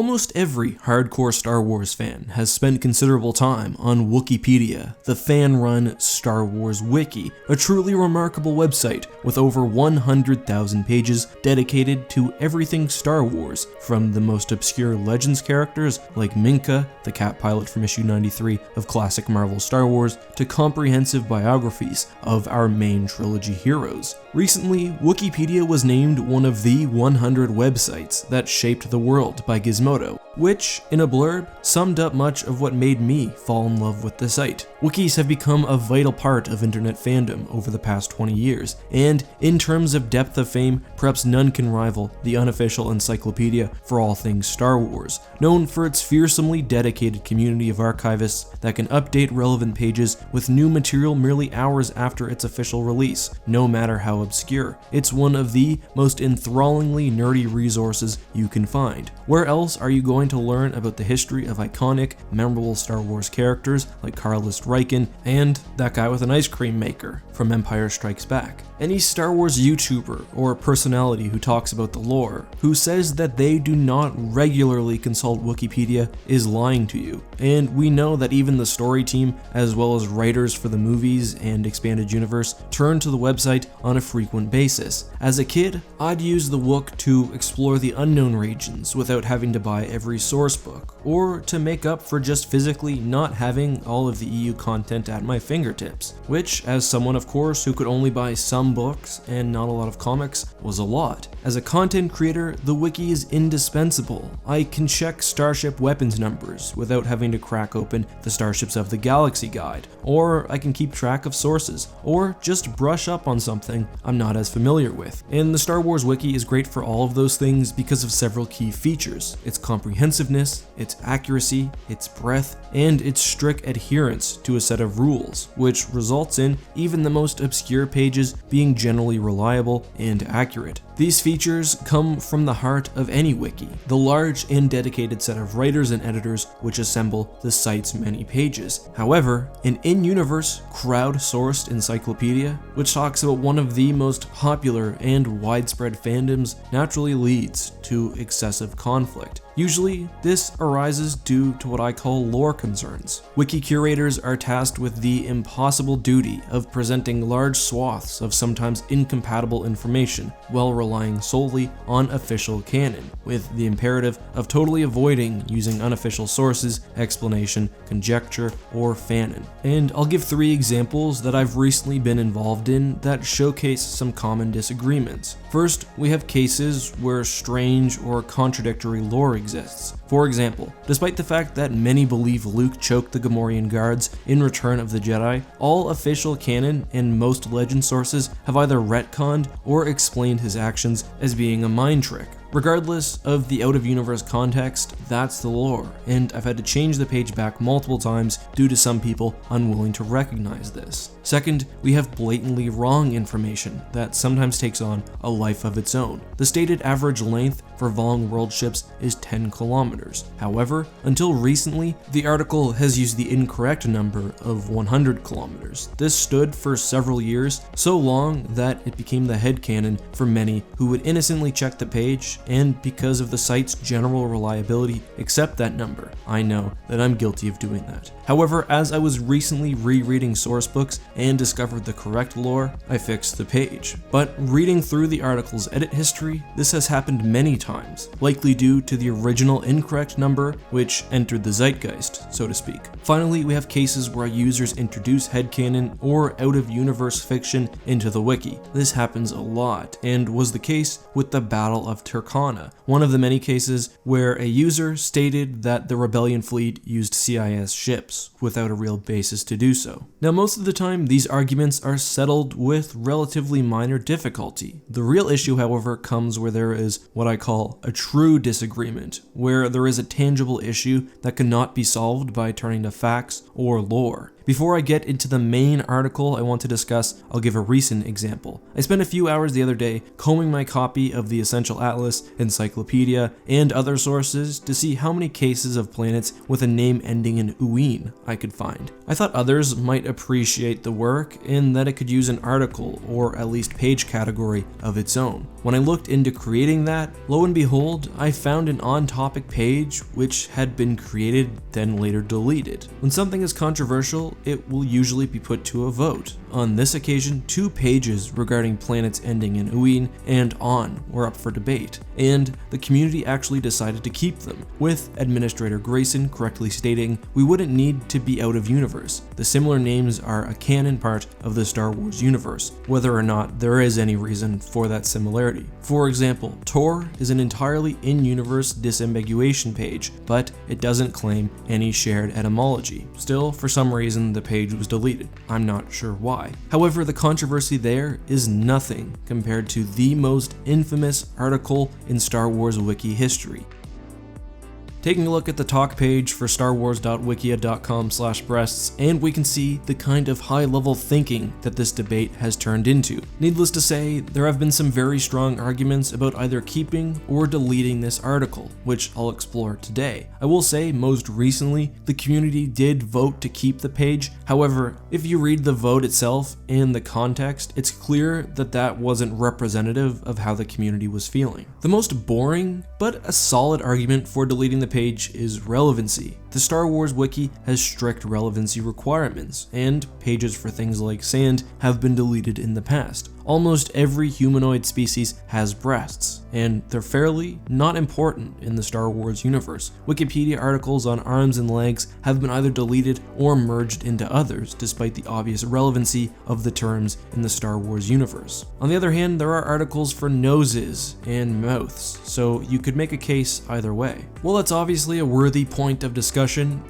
Almost every hardcore Star Wars fan has spent considerable time on Wookieepedia, the fan-run Star Wars Wiki, a truly remarkable website with over 100,000 pages dedicated to everything Star Wars, from the most obscure Legends characters like Minka, the cat pilot from issue 93 of classic Marvel Star Wars, to comprehensive biographies of our main trilogy heroes. Recently, Wookieepedia was named one of the 100 websites that shaped the world by Gizmodo, which, in a blurb, summed up much of what made me fall in love with the site. Wikis have become a vital part of internet fandom over the past 20 years, and in terms of depth of fame, perhaps none can rival the unofficial encyclopedia for all things Star Wars, known for its fearsomely dedicated community of archivists that can update relevant pages with new material merely hours after its official release, no matter how obscure. It's one of the most enthrallingly nerdy resources you can find. Where else are you going to learn about the history of iconic, memorable Star Wars characters like Carlist Ryken and that guy with an ice cream maker from Empire Strikes Back? Any Star Wars YouTuber or personality who talks about the lore, who says that they do not regularly consult Wookieepedia, is lying to you. And we know that even the story team, as well as writers for the movies and expanded universe, turn to the website on a frequent basis. As a kid, I'd use the Wook to explore the unknown regions without having to buy every source book, or to make up for just physically not having all of the EU content at my fingertips, which, as someone of course who could only buy some books and not a lot of comics, was a lot. As a content creator, the wiki is indispensable. I can check starship weapons numbers without having to crack open the Starships of the Galaxy guide, or I can keep track of sources, or just brush up on something I'm not as familiar with. And the Star Wars Wiki is great for all of those things because of several key features: its comprehensiveness, its accuracy, its breadth, and its strict adherence to a set of rules, which results in even the most obscure pages being generally reliable and accurate. These features come from the heart of any wiki, the large and dedicated set of writers and editors which assemble the site's many pages. However, an in-universe, crowd-sourced encyclopedia, which talks about one of the most popular and widespread fandoms, naturally leads to excessive conflict. Usually, this arises due to what I call lore concerns. Wiki curators are tasked with the impossible duty of presenting large swaths of sometimes incompatible information while relying solely on official canon, with the imperative of totally avoiding using unofficial sources, explanation, conjecture, or fanon. And I'll give 3 examples that I've recently been involved in that showcase some common disagreements. First, we have cases where strange or contradictory lore exists. For example, despite the fact that many believe Luke choked the Gamorrean guards in Return of the Jedi, all official canon and most legend sources have either retconned or explained his actions as being a mind trick. Regardless of the out-of-universe context, that's the lore, and I've had to change the page back multiple times due to some people unwilling to recognize this. Second, we have blatantly wrong information that sometimes takes on a life of its own. The stated average length for Vong world ships is 10 kilometers. However, until recently, the article has used the incorrect number of 100 kilometers. This stood for several years, so long that it became the headcanon for many who would innocently check the page and, because of the site's general reliability, accept that number. I know that I'm guilty of doing that. However, as I was recently rereading source books and discovered the correct lore, I fixed the page. But reading through the article's edit history, this has happened many times, likely due to the original incorrect number, which entered the zeitgeist, so to speak. Finally, we have cases where users introduce headcanon or out-of-universe fiction into the wiki. This happens a lot, and was the case with the Battle of Turkana, one of the many cases where a user stated that the Rebellion fleet used CIS ships without a real basis to do so. Now, most of the time, these arguments are settled with relatively minor difficulty. The real issue, however, comes where there is what I call a true disagreement, where there is a tangible issue that cannot be solved by turning to facts or lore. Before I get into the main article I want to discuss, I'll give a recent example. I spent a few hours the other day combing my copy of the Essential Atlas, Encyclopedia, and other sources to see how many cases of planets with a name ending in uin I could find. I thought others might appreciate the work and that it could use an article or at least page category of its own. When I looked into creating that, lo and behold, I found an on-topic page which had been created then later deleted. When something is controversial, it will usually be put to a vote. On this occasion, 2 pages regarding planets ending in uin and on were up for debate, and the community actually decided to keep them, with Administrator Grayson correctly stating, "We wouldn't need to be out of universe. The similar names are a canon part of the Star Wars universe, whether or not there is any reason for that similarity. For example, Tor is an entirely in-universe disambiguation page, but it doesn't claim any shared etymology. Still, for some reason, the page was deleted. I'm not sure why. However, the controversy there is nothing compared to the most infamous article in Star Wars Wiki history. Taking a look at the talk page for starwars.wikia.com/breasts, and we can see the kind of high-level thinking that this debate has turned into. Needless to say, there have been some very strong arguments about either keeping or deleting this article, which I'll explore today. I will say, most recently, the community did vote to keep the page. However, if you read the vote itself and the context, it's clear that that wasn't representative of how the community was feeling. The most boring, but a solid argument for deleting the page is relevancy. The Star Wars Wiki has strict relevancy requirements, and pages for things like sand have been deleted in the past. Almost every humanoid species has breasts, and they're fairly not important in the Star Wars universe. Wikipedia articles on arms and legs have been either deleted or merged into others, despite the obvious relevancy of the terms in the Star Wars universe. On the other hand, there are articles for noses and mouths, so you could make a case either way. While that's obviously a worthy point of discussion,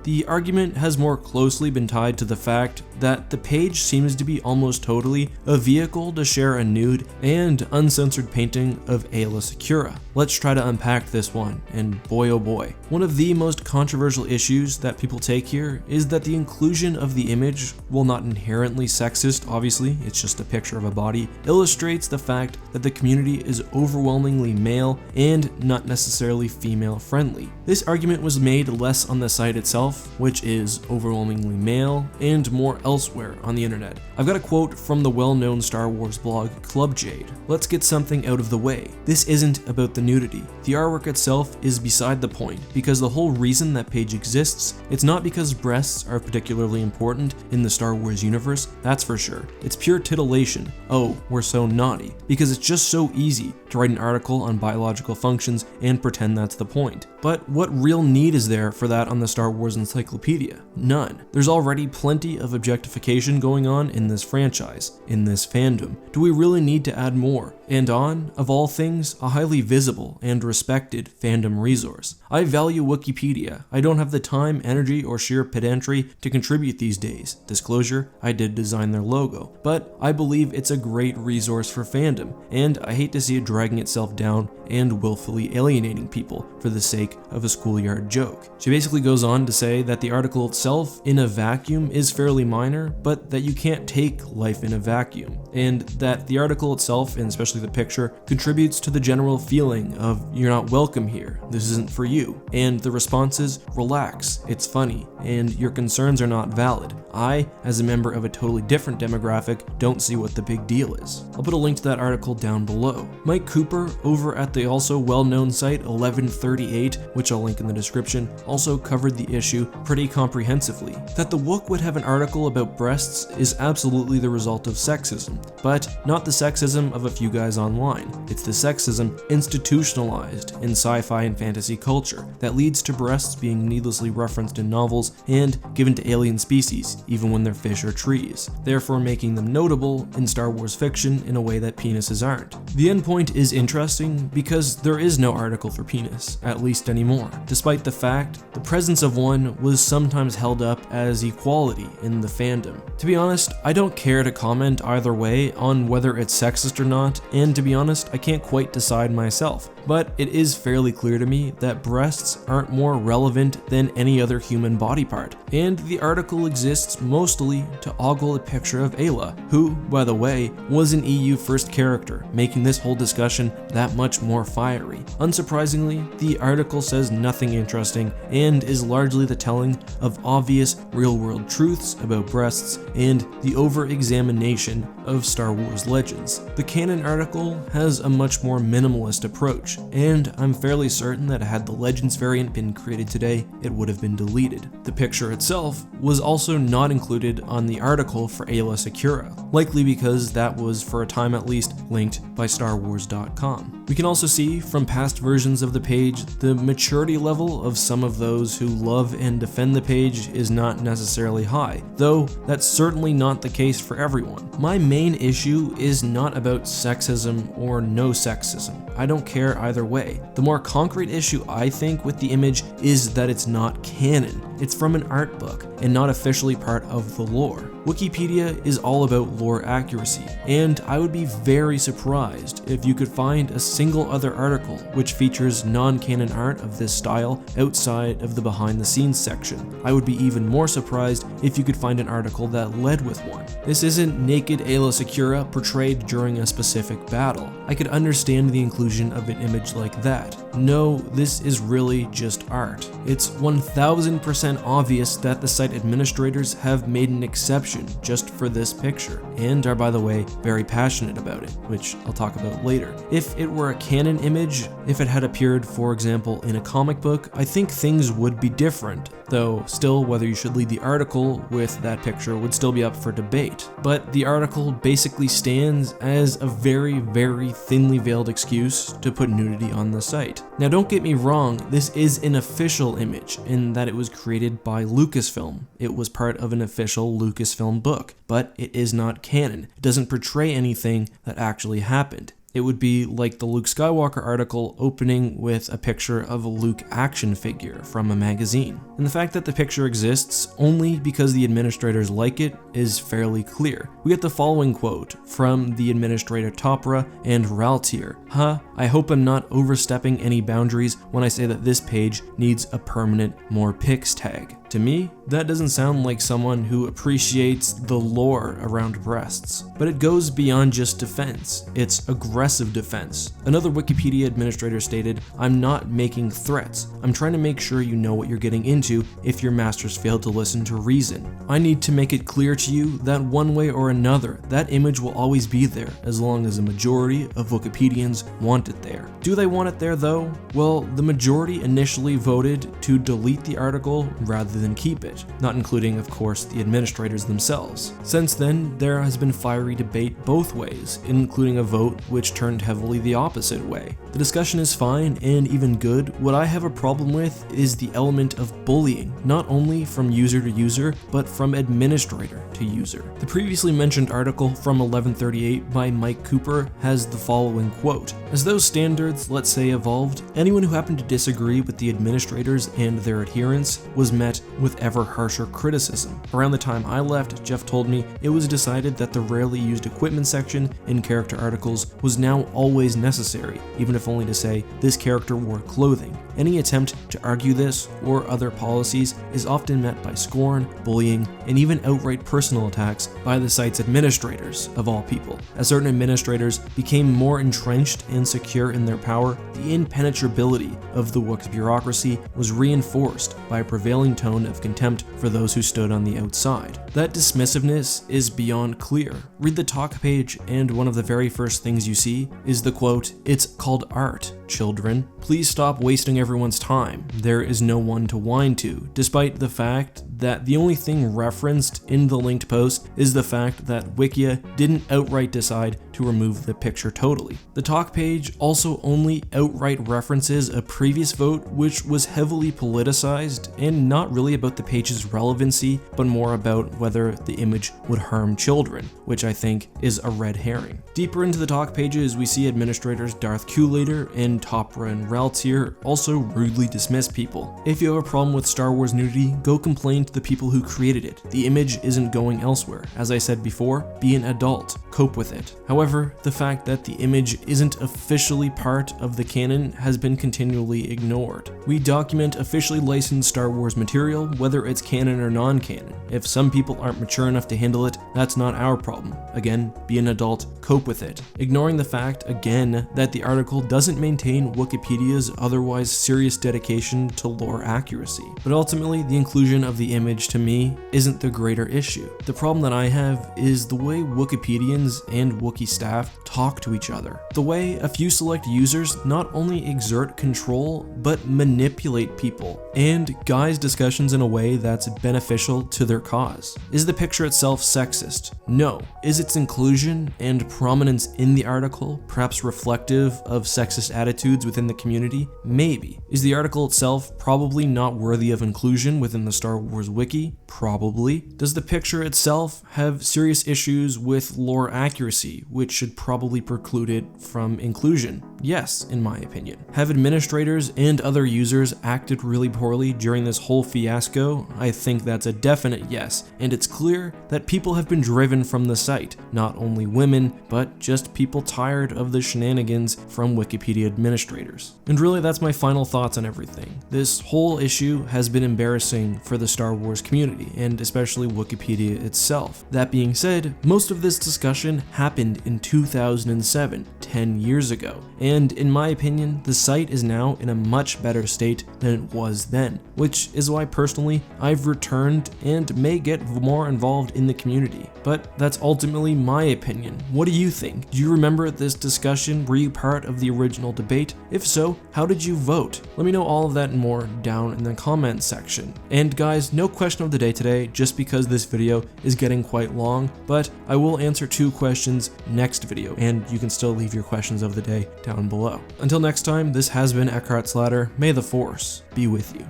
the argument has more closely been tied to the fact that the page seems to be almost totally a vehicle to share a nude and uncensored painting of Aayla Secura. Let's try to unpack this one, and boy oh boy. One of the most controversial issues that people take here is that the inclusion of the image, while not inherently sexist, obviously, it's just a picture of a body, illustrates the fact that the community is overwhelmingly male and not necessarily female friendly. This argument was made less on the site itself, which is overwhelmingly male, and more elsewhere on the internet. I've got a quote from the well-known Star Wars blog Club Jade. Let's get something out of the way. This isn't about the nudity. The artwork itself is beside the point, because the whole reason that page exists, it's not because breasts are particularly important in the Star Wars universe, that's for sure. It's pure titillation. Oh, we're so naughty. Because it's just so easy to write an article on biological functions and pretend that's the point. But what real need is there for that on the Star Wars Encyclopedia? None. There's already plenty of objectification going on in this franchise, in this fandom. Do we really need to add more? And on, of all things, a highly visible and respected fandom resource. I value Wookieepedia. I don't have the time, energy, or sheer pedantry to contribute these days. Disclosure, I did design their logo, but I believe it's a great resource for fandom, and I hate to see it dragging itself down and willfully alienating people for the sake of a schoolyard joke. She basically goes on to say that the article itself in a vacuum is fairly minor, but that you can't take life in a vacuum, and that the article itself, and especially the picture, contributes to the general feeling of you're not welcome here, this isn't for you, and the response is relax, it's funny, and your concerns are not valid. I, as a member of a totally different demographic, don't see what the big deal is. I'll put a link to that article down below. Mike Cooper over at the also well-known site 1138, which I'll link in the description, also covered the issue pretty comprehensively. That the Wook would have an article about breasts is absolutely the result of sexism, but not the sexism of a few guys online. It's the sexism institutionalized in sci-fi and fantasy culture that leads to breasts being needlessly referenced in novels and given to alien species, even when they're fish or trees, therefore making them notable in Star Wars fiction in a way that penises aren't. The endpoint is interesting because there is no article for penis, at least anymore, despite the fact the presence of one was sometimes held up as equality in the fandom. To be honest, I don't care to comment either way on whether it's sexist or not, and to be honest, I can't quite decide myself. but it is fairly clear to me that breasts aren't more relevant than any other human body part, and the article exists mostly to ogle a picture of Ayla, who, by the way, was an EU first character, making this whole discussion that much more fiery. Unsurprisingly, the article says nothing interesting and is largely the telling of obvious real-world truths about breasts and the over-examination of Star Wars legends. The canon article has a much more minimalist approach, and I'm fairly certain that had the Legends variant been created today, it would have been deleted. The picture itself was also not included on the article for Ayla Secura, likely because that was, for a time at least, linked by StarWars.com. We can also see from past versions of the page the maturity level of some of those who love and defend the page is not necessarily high, though that's certainly not the case for everyone. My main issue is not about sexism or no sexism. I don't care either way. The more concrete issue I think with the image is that it's not canon. It's from an art book and not officially part of the lore. Wookieepedia is all about lore accuracy, and I would be very surprised if you could find a single other article which features non-canon art of this style outside of the behind the scenes section. I would be even more surprised if you could find an article that led with one. This isn't naked Ayla Secura portrayed during a specific battle. I could understand the inclusion of an image like that. No, this is really just art. It's 1000% obvious that the site administrators have made an exception just for this picture, and are, by the way, very passionate about it, which I'll talk about later. If it were a canon image, if it had appeared, for example, in a comic book, I think things would be different, though still whether you should lead the article with that picture would still be up for debate. But the article basically stands as a very, very thinly veiled excuse to put nudity on the site. Now don't get me wrong, this is an official image in that it was created by Lucasfilm. It was part of an official Lucasfilm book, but it is not canon. It doesn't portray anything that actually happened. It would be like the Luke Skywalker article opening with a picture of a Luke action figure from a magazine. And the fact that the picture exists only because the administrators like it is fairly clear. We get the following quote from the administrator Topra and Raltier. I hope I'm not overstepping any boundaries when I say that this page needs a permanent more pics tag. To me, that doesn't sound like someone who appreciates the lore around breasts. But it goes beyond just defense. It's aggressive defense. Another Wikipedia administrator stated, "I'm not making threats. I'm trying to make sure you know what you're getting into if your masters fail to listen to reason. I need to make it clear to you that one way or another, that image will always be there as long as a majority of Wikipedians want it there." Do they want it there though? Well, the majority initially voted to delete the article rather than keep it, not including, of course, the administrators themselves. Since then, there has been fiery debate both ways, including a vote which turned heavily the opposite way. The discussion is fine and even good. What I have a problem with is the element of bullying, not only from user to user, but from administrator to user. The previously mentioned article from 1138 by Mike Cooper has the following quote: "As those standards, let's say, evolved, anyone who happened to disagree with the administrators and their adherents was met with ever harsher criticism. Around the time I left, Jeff told me it was decided that the rarely used equipment section in character articles was now always necessary, even if only to say this character wore clothing. Any attempt to argue this or other policies is often met by scorn, bullying, and even outright personal attacks by the site's administrators, of all people. As certain administrators became more entrenched and secure in their power, the impenetrability of the Wook's bureaucracy was reinforced by a prevailing tone of contempt for those who stood on the outside. That dismissiveness is beyond clear. Read the talk page, and one of the very first things you see is the quote, "It's called art, children. Please stop wasting everyone's time. There is no one to whine to," despite the fact that the only thing referenced in the linked post is the fact that Wikia didn't outright decide to remove the picture totally. The talk page also only outright references a previous vote which was heavily politicized and not really about the page's relevancy, but more about whether the image would harm children, which I think is a red herring. Deeper into the talk pages, we see administrators Darth Q-Later and Topra and Raltier also rudely dismiss people. If you have a problem with Star Wars nudity, go complain isn't the people who created it. The image isn't going elsewhere. As I said before, be an adult, cope with it. However, the fact that the image isn't officially part of the canon has been continually ignored. We document officially licensed Star Wars material, whether it's canon or non-canon. If some people aren't mature enough to handle it, that's not our problem. Again, be an adult, cope with it. Ignoring the fact, again, that the article doesn't maintain Wookieepedia's otherwise serious dedication to lore accuracy. But ultimately, the inclusion of the image to me isn't the greater issue. The problem that I have is the way Wookieepedians and Wookiee staff talk to each other. The way a few select users not only exert control, but manipulate people and guise discussions in a way that's beneficial to their cause. Is the picture itself sexist? No. Is its inclusion and prominence in the article perhaps reflective of sexist attitudes within the community? Maybe. Is the article itself probably not worthy of inclusion within the Star Wars Wiki? Probably. Does the picture itself have serious issues with lore accuracy, which should probably preclude it from inclusion? Yes, in my opinion. Have administrators and other users acted really poorly during this whole fiasco? I think that's a definite yes, and it's clear that people have been driven from the site, not only women, but just people tired of the shenanigans from Wikipedia administrators. And really, that's my final thoughts on everything. This whole issue has been embarrassing for the Star Wars community, and especially Wikipedia itself. That being said, most of this discussion happened in 2007, 10 years ago, and in my opinion, the site is now in a much better state than it was then, which is why personally I've returned and may get more involved in the community. But that's ultimately my opinion. What do you think? Do you remember this discussion? Were you part of the original debate? If so, how did you vote? Let me know all of that and more down in the comments section. And guys, no question of the day today, just because this video is getting quite long, but I will answer 2 questions next video, and you can still leave your questions of the day down below. Until next time, this has been EckhartsLadder. May the Force be with you.